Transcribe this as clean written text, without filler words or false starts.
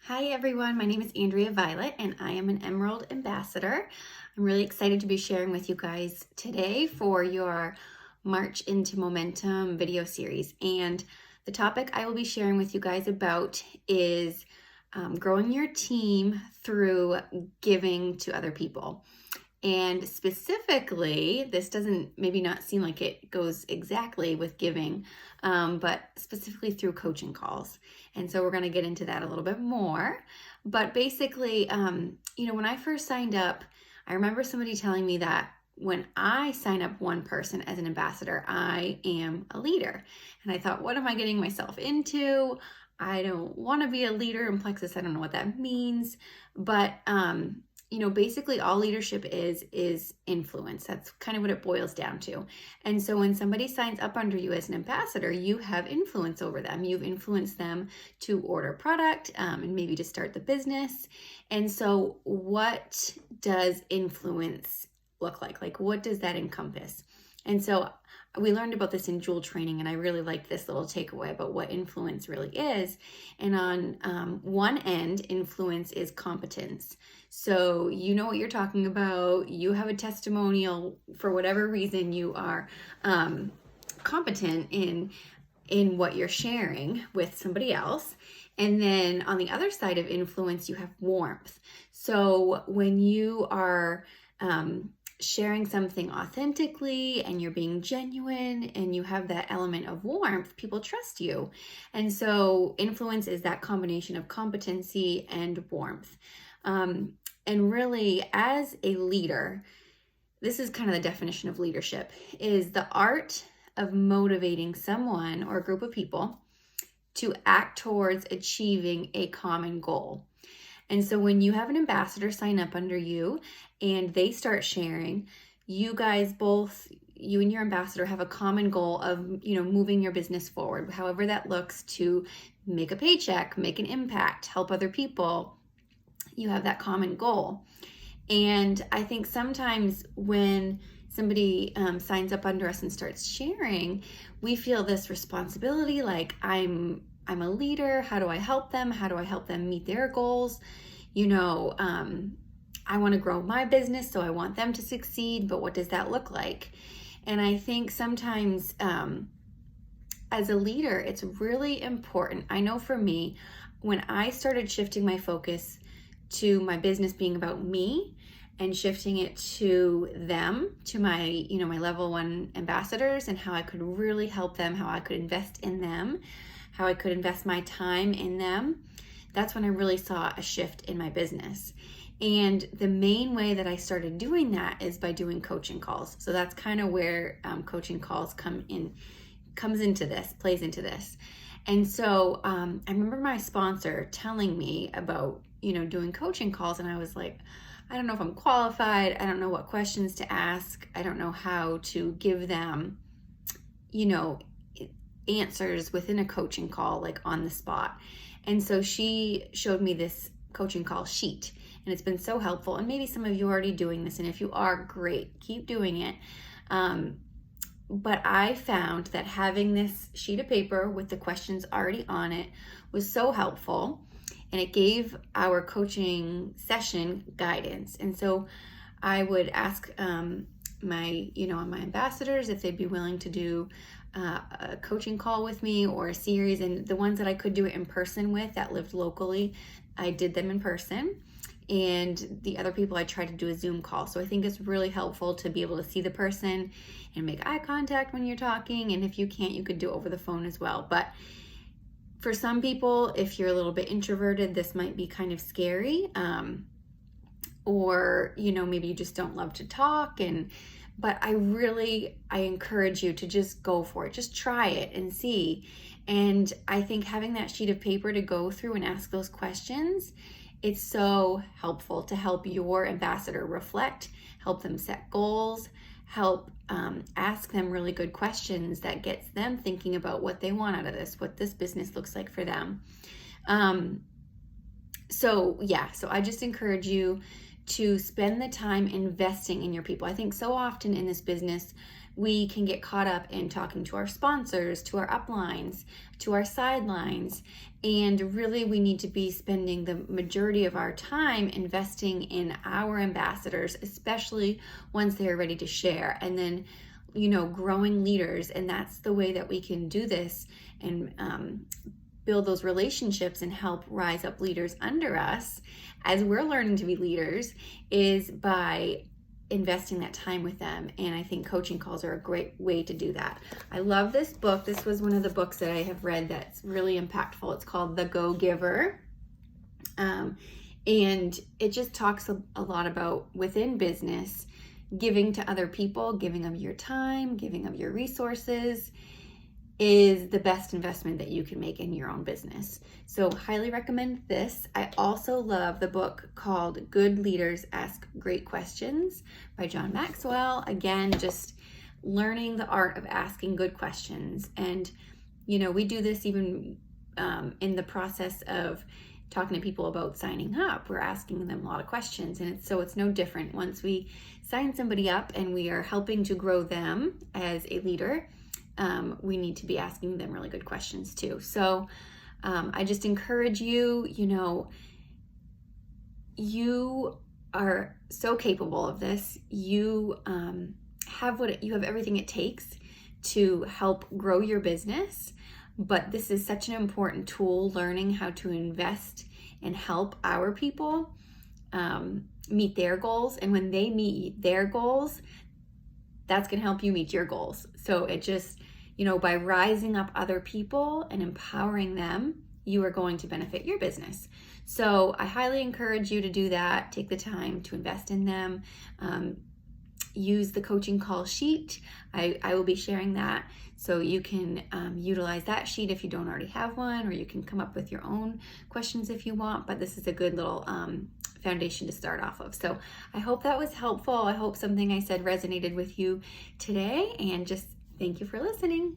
Hi everyone, my name is Andrea Violet and I am an Emerald Ambassador. I'm really excited to be sharing with you guys today for your March into Momentum video series. And the topic I will be sharing with you guys about is growing your team through giving to other people. And specifically, this doesn't maybe not seem like it goes exactly with giving, but specifically through coaching calls. And so we're going to get into that a little bit more. But basically, when I first signed up, I remember somebody telling me that when I sign up one person as an ambassador, I am a leader. And I thought, what am I getting myself into? I don't want to be a leader in Plexus. I don't know what that means. But basically all leadership is influence. That's kind of what it boils down to. And so when somebody signs up under you as an ambassador, you have influence over them. You've influenced them to order product and maybe to start the business. And so what does influence look like? Like, what does that encompass? And so we learned about this in Jewel training, and I really liked this little takeaway about what influence really is. And on one end, influence is competence. So you know what you're talking about. You have a testimonial. For whatever reason, you are competent in what you're sharing with somebody else. And then on the other side of influence, you have warmth. So when you are sharing something authentically and you're being genuine and you have that element of warmth, people trust you. And so influence is that combination of competency and warmth. And really, as a leader, this is kind of the definition of leadership, is the art of motivating someone or a group of people to act towards achieving a common goal. And so when you have an ambassador sign up under you and they start sharing, you guys both, you and your ambassador, have a common goal of, moving your business forward, however that looks, to make a paycheck, make an impact, help other people. You have that common goal. And I think sometimes when somebody signs up under us and starts sharing, we feel this responsibility, like I'm a leader. How do I help them? How do I help them meet their goals? I want to grow my business, so I want them to succeed, but what does that look like? And I think sometimes as a leader, it's really important. I know for me, when I started shifting my focus to my business being about me and shifting it to them, to my, my level 1 ambassadors, and how I could really help them, how I could invest in them, how I could invest my time in them, that's when I really saw a shift in my business. And the main way that I started doing that is by doing coaching calls. So that's kind of where coaching calls plays into this. And so I remember my sponsor telling me about, doing coaching calls, and I was like, I don't know if I'm qualified. I don't know what questions to ask. I don't know how to give them, answers within a coaching call, like on the spot. And so she showed me this coaching call sheet, and it's been so helpful. And maybe some of you are already doing this, and if you are, great, keep doing it. But I found that having this sheet of paper with the questions already on it was so helpful, and it gave our coaching session guidance. And so I would ask my ambassadors if they'd be willing to do a coaching call with me or a series, and the ones that I could do it in person with that lived locally, I did them in person, and the other people I tried to do a Zoom call. So I think it's really helpful to be able to see the person and make eye contact when you're talking, and if you can't, you could do it over the phone as well. But for some people, if you're a little bit introverted, this might be kind of scary, or maybe you just don't love to talk. But I encourage you to just go for it. Just try it and see. And I think having that sheet of paper to go through and ask those questions, it's so helpful to help your ambassador reflect, help them set goals, help ask them really good questions that gets them thinking about what they want out of this, what this business looks like for them. So I just encourage you to spend the time investing in your people. I think so often in this business, we can get caught up in talking to our sponsors, to our uplines, to our sidelines. And really, we need to be spending the majority of our time investing in our ambassadors, especially once they're ready to share. And then, growing leaders. And that's the way that we can do this and build those relationships and help rise up leaders under us as we're learning to be leaders, is by investing that time with them. And I think coaching calls are a great way to do that. I love this book. This was one of the books that I have read that's really impactful. It's called The Go-Giver. And it just talks a lot about, within business, giving to other people, giving of your time, giving of your resources is the best investment that you can make in your own business. So highly recommend this. I also love the book called Good Leaders Ask Great Questions by John Maxwell. Again, just learning the art of asking good questions. And, we do this even in the process of talking to people about signing up. We're asking them a lot of questions. And it's no different. Once we sign somebody up and we are helping to grow them as a leader, we need to be asking them really good questions too. So I just encourage you, you are so capable of this. You have everything it takes to help grow your business. But this is such an important tool, learning how to invest and help our people meet their goals. And when they meet their goals, that's going to help you meet your goals. So it just, by rising up other people and empowering them, you are going to benefit your business. So I highly encourage you to do that. Take the time to invest in them. Use the coaching call sheet. I will be sharing that, so you can utilize that sheet if you don't already have one, or you can come up with your own questions if you want. But this is a good little foundation to start off of. So I hope that was helpful. I hope something I said resonated with you today, and just thank you for listening.